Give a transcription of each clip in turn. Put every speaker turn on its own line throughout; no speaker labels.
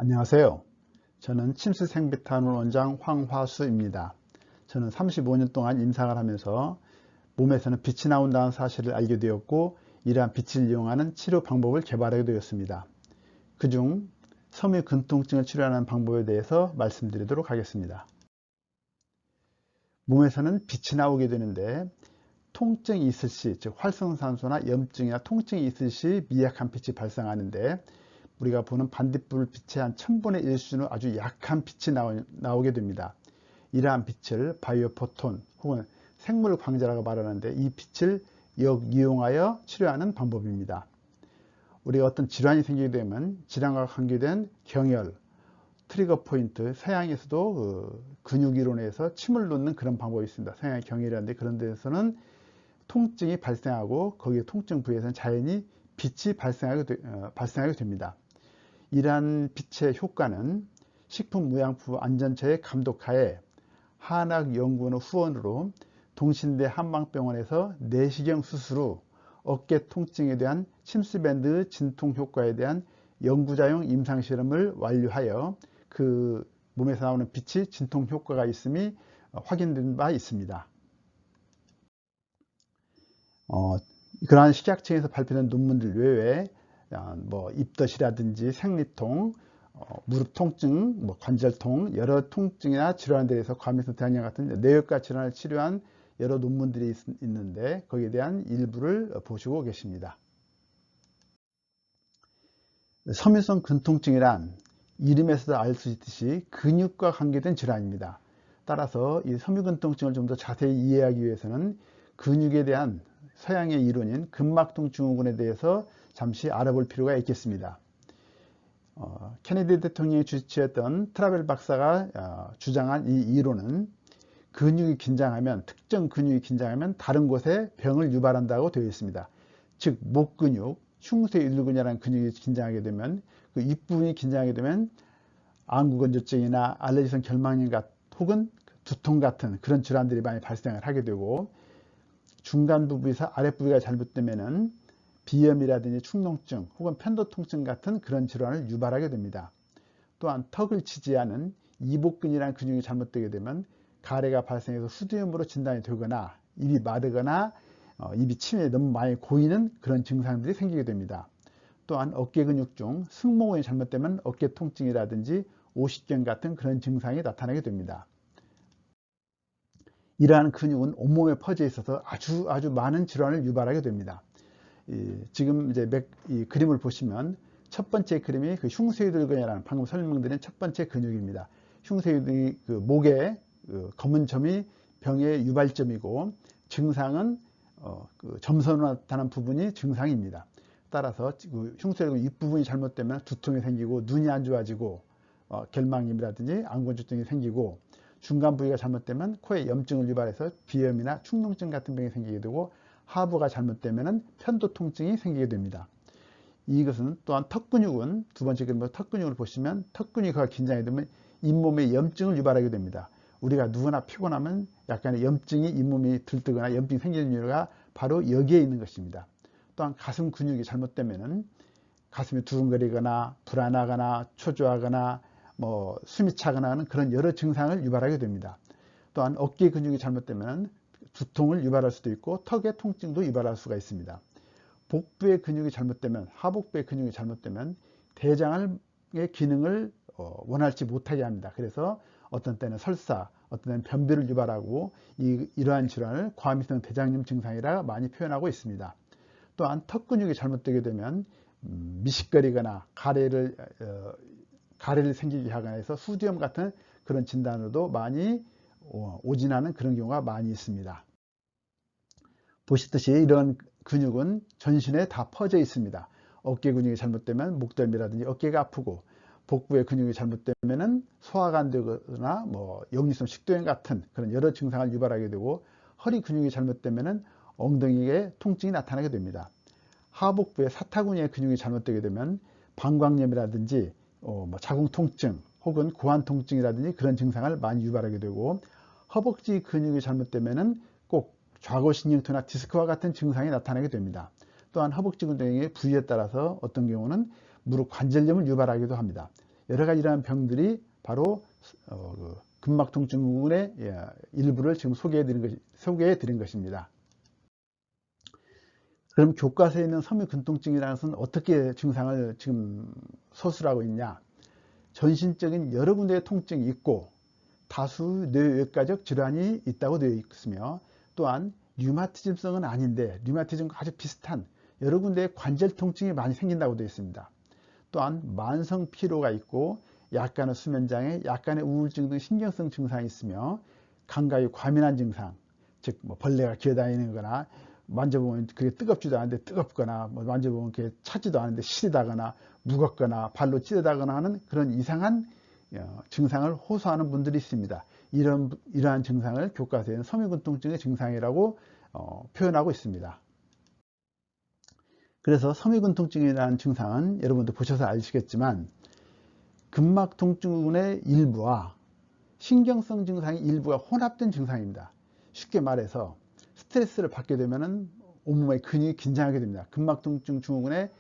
안녕하세요. 저는 침수생비탄올 원장 황화수입니다. 저는 35년 동안 임상을 하면서 몸에서는 빛이 나온다는 사실을 알게 되었고, 이러한 빛을 이용하는 치료 방법을 개발하게 되었습니다. 그중 섬유근통증을 치료하는 방법에 대해서 말씀드리도록 하겠습니다. 몸에서는 빛이 나오게 되는데, 통증이 있을 시, 즉 활성산소나 염증이나 통증이 있을 시 미약한 빛이 발생하는데, 우리가 보는 반딧불 빛의 한 1000분의 1수준의 아주 약한 빛이 나오게 됩니다. 이러한 빛을 바이오포톤 혹은 생물 광자라고 말하는데, 이 빛을 이용하여 치료하는 방법입니다. 우리가 어떤 질환이 생기게 되면 질환과 관계된 경혈, 트리거 포인트, 서양에서도 근육 이론에서 침을 놓는 그런 방법이 있습니다. 서양의 경혈이라는데, 그런 데서는 통증이 발생하고 거기에 통증 부위에서는 자연히 빛이 발생하게 됩니다. 이러한 빛의 효과는 식품의약품 안전처의 감독하에 한학연구원의 후원으로 동신대 한방병원에서 내시경 수술 후 어깨 통증에 대한 침수밴드 진통 효과에 대한 연구자용 임상실험을 완료하여 그 몸에서 나오는 빛이 진통 효과가 있음이 확인된 바 있습니다. 그러한 식약청에서 발표된 논문들 외에 입덧이라든지 생리통, 무릎 통증, 관절통, 여러 통증이나 질환에 대해서 과민성 대장염 같은 뇌혈관 질환을 치료한 여러 논문들이 있는데, 거기에 대한 일부를 보시고 계십니다. 섬유성 근통증이란 이름에서도 알 수 있듯이 근육과 관계된 질환입니다. 따라서 이 섬유근통증을 좀 더 자세히 이해하기 위해서는 근육에 대한 서양의 이론인 근막통 증후군에 대해서 잠시 알아볼 필요가 있겠습니다. 케네디 대통령이 주치했던 트라벨 박사가 주장한 이 이론은 근육이 긴장하면, 특정 근육이 긴장하면 다른 곳에 병을 유발한다고 되어 있습니다. 즉 목 근육, 흉쇄일근이라는 근육이 긴장하게 되면, 그 윗부분이 긴장하게 되면 안구건조증이나 알레르기성 결막염 혹은 두통 같은 그런 질환들이 많이 발생을 하게 되고, 중간 부위에서 아랫부위가 잘못되면은 비염이라든지 축농증 혹은 편도통증 같은 그런 질환을 유발하게 됩니다. 또한 턱을 지지하는 이복근이라는 근육이 잘못되게 되면 가래가 발생해서 후두염으로 진단이 되거나 입이 마르거나 입이 침에 너무 많이 고이는 그런 증상들이 생기게 됩니다. 또한 어깨 근육 중 승모근이 잘못되면 어깨 통증이라든지 오십견 같은 그런 증상이 나타나게 됩니다. 이러한 근육은 온몸에 퍼져 있어서 아주 많은 질환을 유발하게 됩니다. 지금 이제 이 그림을 보시면 첫 번째 그림이 그 흉쇄유들근이라는 방금 설명드린 첫 번째 근육입니다. 흉쇄유들이 그 목에 검은 점이 병의 유발점이고, 증상은 그 점선으로 나타난 부분이 증상입니다. 따라서 그 흉쇄유들근 윗부분이 잘못되면 두통이 생기고 눈이 안 좋아지고 결막염이라든지 안구건조증이 생기고, 중간 부위가 잘못되면 코에 염증을 유발해서 비염이나 축농증 같은 병이 생기게 되고, 하부가 잘못되면 편도 통증이 생기게 됩니다. 이것은 또한 턱근육은 두 번째 그림으로 턱근육을 보시면 턱근육이 긴장이 되면 잇몸에 염증을 유발하게 됩니다. 우리가 누구나 피곤하면 약간의 염증이 잇몸이 들뜨거나 염증이 생기는 이유가 바로 여기에 있는 것입니다. 또한 가슴 근육이 잘못되면 가슴이 두근거리거나 불안하거나 초조하거나 숨이 차거나 하는 그런 여러 증상을 유발하게 됩니다. 또한 어깨 근육이 잘못되면 두통을 유발할 수도 있고 턱의 통증도 유발할 수가 있습니다. 복부의 근육이 잘못되면, 하복부의 근육이 잘못되면 대장의 기능을 원활치 못하게 합니다. 그래서 어떤 때는 설사, 어떤 때는 변비를 유발하고 이러한 질환을 과민성 대장염 증상이라 많이 표현하고 있습니다. 또한 턱 근육이 잘못되게 되면 미식거리거나 가래를 생기게 하거나 해서 후두염 같은 그런 진단으로도 많이 오진하는 그런 경우가 많이 있습니다. 보시듯이 이런 근육은 전신에 다 퍼져 있습니다. 어깨 근육이 잘못되면 목덜미라든지 어깨가 아프고, 복부의 근육이 잘못되면 소화가 안 되거나 역류성 식도염 같은 그런 여러 증상을 유발하게 되고, 허리 근육이 잘못되면 엉덩이에 통증이 나타나게 됩니다. 하복부의 사타구니의 근육이 잘못되게 되면 방광염이라든지 자궁 통증 혹은 고환 통증이라든지 그런 증상을 많이 유발하게 되고, 허벅지 근육이 잘못되면 꼭 좌골신경통이나 디스크와 같은 증상이 나타나게 됩니다. 또한 허벅지 근육의 부위에 따라서 어떤 경우는 무릎 관절염을 유발하기도 합니다. 여러 가지 이러한 병들이 바로 근막통증후군의 일부를 지금 소개해 드린 것입니다. 그럼 교과서에 있는 섬유근통증이라는 것은 어떻게 증상을 지금 서술하고 있냐? 전신적인 여러 군데의 통증이 있고 다수 뇌외과적 질환이 있다고 되어 있으며, 또한 류마티즘성은 아닌데 류마티즘과 아주 비슷한 여러 군데의 관절 통증이 많이 생긴다고 되어 있습니다. 또한 만성 피로가 있고 약간의 수면장애, 약간의 우울증 등 신경성 증상이 있으며, 감각이 과민한 증상, 즉 벌레가 기어다니는 거나 만져보면 그게 뜨겁지도 않은데 뜨겁거나, 만져보면 그게 차지도 않은데 시리다거나 무겁거나 발로 찌르다거나 하는 그런 이상한 증상을 호소하는 분들이 있습니다. 이러한 증상을 교과서에는 섬유근통증의 증상이라고 표현하고 있습니다. 그래서 섬유근통증이라는 증상은 여러분도 보셔서 아시겠지만 근막통증의 일부와 신경성 증상의 일부가 혼합된 증상입니다. 쉽게 말해서 스트레스를 받게 되면 온몸의 근육이 긴장하게 됩니다. 근막통증 증후군의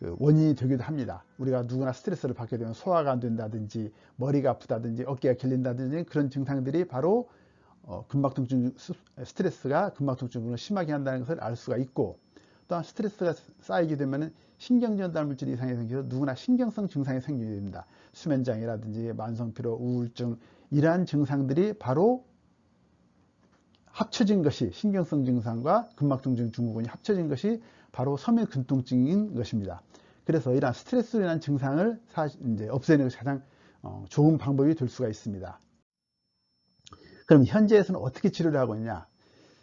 원인이 되기도 합니다. 우리가 누구나 스트레스를 받게 되면 소화가 안 된다든지 머리가 아프다든지 어깨가 결린다든지 그런 증상들이 바로 근막통증 스트레스가 근막통증을 심하게 한다는 것을 알 수가 있고, 또한 스트레스가 쌓이게 되면 신경전달 물질 이상이 생겨서 누구나 신경성 증상이 생기게 됩니다. 수면장애라든지 만성피로, 우울증, 이러한 증상들이 바로 합쳐진 것이, 신경성 증상과 근막통증 증후군이 합쳐진 것이 바로 섬유근통증인 것입니다. 그래서 이러한 스트레스로 인한 증상을 이제 없애는 것이 가장 좋은 방법이 될 수가 있습니다. 그럼 현재에서는 어떻게 치료를 하고 있냐?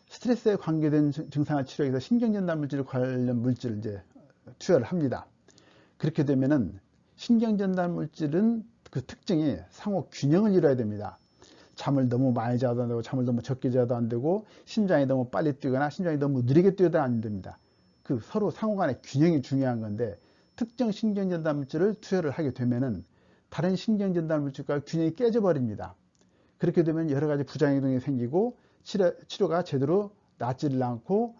스트레스에 관계된 증상을 치료하기 위해서 신경전달물질 관련 물질을 이제 투여를 합니다. 그렇게 되면은 신경전달물질은 그 특징이 상호 균형을 이뤄야 됩니다. 잠을 너무 많이 자도 안 되고 잠을 너무 적게 자도 안 되고 심장이 너무 빨리 뛰거나 심장이 너무 느리게 뛰어도 안 됩니다. 그 서로 상호 간의 균형이 중요한 건데, 특정 신경전달물질을 투여를 하게 되면은 다른 신경전달물질과 균형이 깨져버립니다. 그렇게 되면 여러 가지 부작용이 생기고 치료가 제대로 낫지를 않고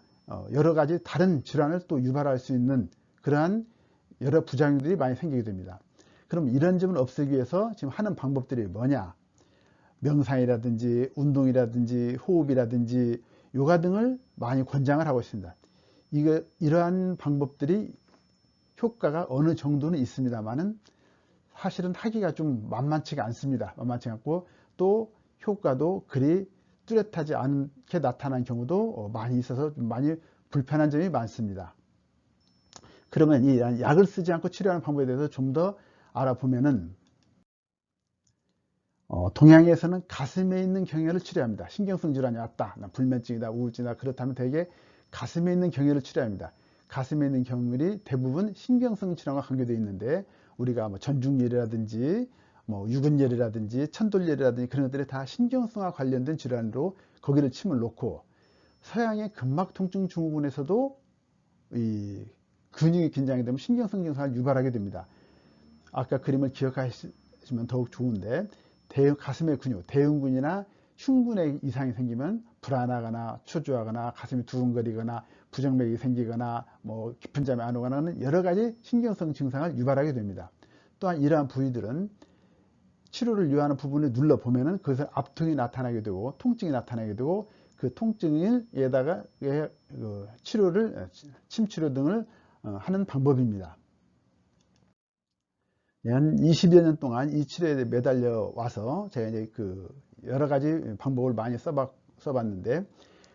여러 가지 다른 질환을 또 유발할 수 있는 그러한 여러 부작용들이 많이 생기게 됩니다. 그럼 이런 점을 없애기 위해서 지금 하는 방법들이 뭐냐? 명상이라든지 운동이라든지 호흡이라든지 요가 등을 많이 권장을 하고 있습니다. 이러한 방법들이 효과가 어느 정도는 있습니다만은 사실은 하기가 좀 만만치가 않습니다. 만만치 않고 또 효과도 그리 뚜렷하지 않게 나타난 경우도 많이 있어서 많이 불편한 점이 많습니다. 그러면 이 약을 쓰지 않고 치료하는 방법에 대해서 좀 더 알아보면은, 동양에서는 가슴에 있는 경혈을 치료합니다. 신경성 질환이 왔다, 불면증이다, 우울증이다, 그렇다면 대개 가슴에 있는 경혈을 치료합니다. 가슴에 있는 경혈이 대부분 신경성 질환과 관계되어 있는데, 우리가 전중열이라든지 유근열이라든지 천돌열이라든지 그런 것들이 다 신경성과 관련된 질환으로 거기를 침을 놓고, 서양의 근막통증 증후군에서도 이 근육이 긴장이 되면 신경성 증상을 유발하게 됩니다. 아까 그림을 기억하시면 더욱 좋은데, 가슴의 근육, 대흉근이나 흉근에 이상이 생기면 불안하거나 초조하거나 가슴이 두근거리거나 부정맥이 생기거나 깊은 잠이 안 오거나 하는 여러 가지 신경성 증상을 유발하게 됩니다. 또한 이러한 부위들은 치료를 요하는 부분을 눌러보면은 그것을 압통이 나타나게 되고 통증이 나타나게 되고, 그 통증에다가 침치료 등을 하는 방법입니다. 한 20여 년 동안 이 치료에 매달려 와서 제가 이제 여러 가지 방법을 많이 써봤는데,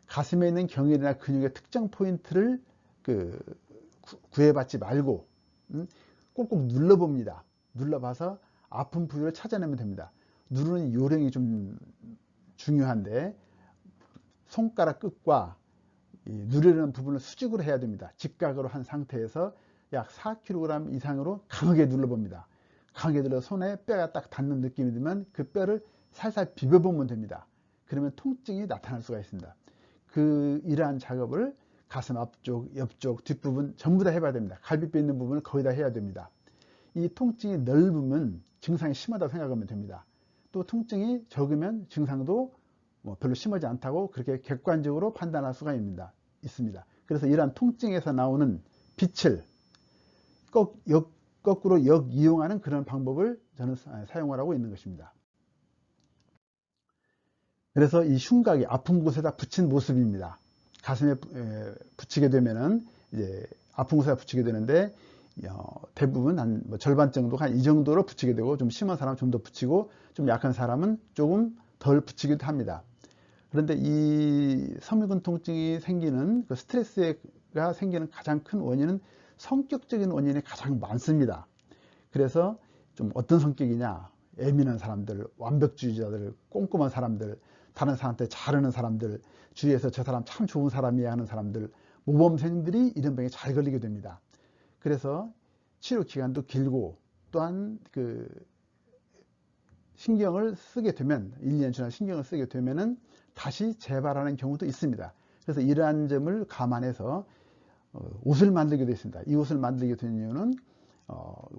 가슴에 있는 경혈이나 근육의 특정 포인트를 구애받지 말고 꼭꼭 눌러봅니다. 눌러봐서 아픈 부위를 찾아내면 됩니다. 누르는 요령이 좀 중요한데, 손가락 끝과 누르는 부분을 수직으로 해야 됩니다. 직각으로 한 상태에서 약 4kg 이상으로 강하게 눌러봅니다. 강하게 눌러 손에 뼈가 딱 닿는 느낌이 들면 그 뼈를 살살 비벼보면 됩니다. 그러면 통증이 나타날 수가 있습니다. 이러한 작업을 가슴 앞쪽, 옆쪽, 뒷부분 전부 다 해봐야 됩니다. 갈비뼈 있는 부분을 거의 다 해야 됩니다. 이 통증이 넓으면 증상이 심하다고 생각하면 됩니다. 또 통증이 적으면 증상도 별로 심하지 않다고 그렇게 객관적으로 판단할 수가 있습니다. 그래서 이러한 통증에서 나오는 빛을 꼭 거꾸로 역이용하는 그런 방법을 저는 사용하고 있는 것입니다. 그래서 이 흉곽이 아픈 곳에다 붙인 모습입니다. 가슴에 붙이게 되면은 이제 아픈 곳에다 붙이게 되는데 대부분 한 절반 정도, 한 이 정도로 붙이게 되고, 좀 심한 사람은 좀 더 붙이고, 좀 약한 사람은 조금 덜 붙이기도 합니다. 그런데 이 섬유근 통증이 생기는 그 스트레스가 생기는 가장 큰 원인은 성격적인 원인이 가장 많습니다. 그래서 좀 어떤 성격이냐, 예민한 사람들, 완벽주의자들, 꼼꼼한 사람들, 다른 사람한테 잘하는 사람들, 주위에서 저 사람 참 좋은 사람이야 하는 사람들, 모범생들이 이런 병에 잘 걸리게 됩니다. 그래서 치료 기간도 길고, 또한 그 신경을 쓰게 되면, 1, 2년 지나 신경을 쓰게 되면은 다시 재발하는 경우도 있습니다. 그래서 이러한 점을 감안해서 옷을 만들게 되어 있습니다. 이 옷을 만들게 된 이유는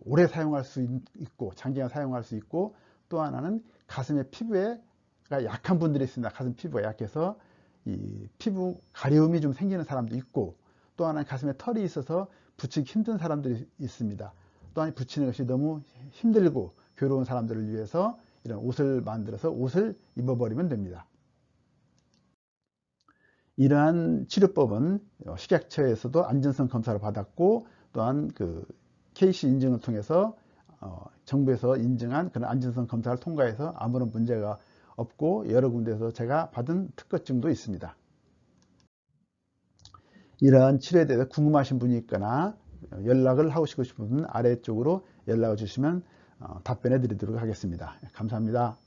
오래 사용할 수 있고, 장기간 사용할 수 있고, 또 하나는 가슴의 피부가 약한 분들이 있습니다. 가슴 피부가 약해서 이 피부 가려움이 좀 생기는 사람도 있고, 또 하나는 가슴에 털이 있어서 붙이기 힘든 사람들이 있습니다. 또한 붙이는 것이 너무 힘들고 괴로운 사람들을 위해서 이런 옷을 만들어서 옷을 입어버리면 됩니다. 이러한 치료법은 식약처에서도 안전성 검사를 받았고, 또한 그 KC 인증을 통해서 정부에서 인증한 그런 안전성 검사를 통과해서 아무런 문제가 없고, 여러 군데에서 제가 받은 특허증도 있습니다. 이러한 치료에 대해서 궁금하신 분이 있거나 연락을 하고 싶으신 분은 아래쪽으로 연락을 주시면 답변해 드리도록 하겠습니다. 감사합니다.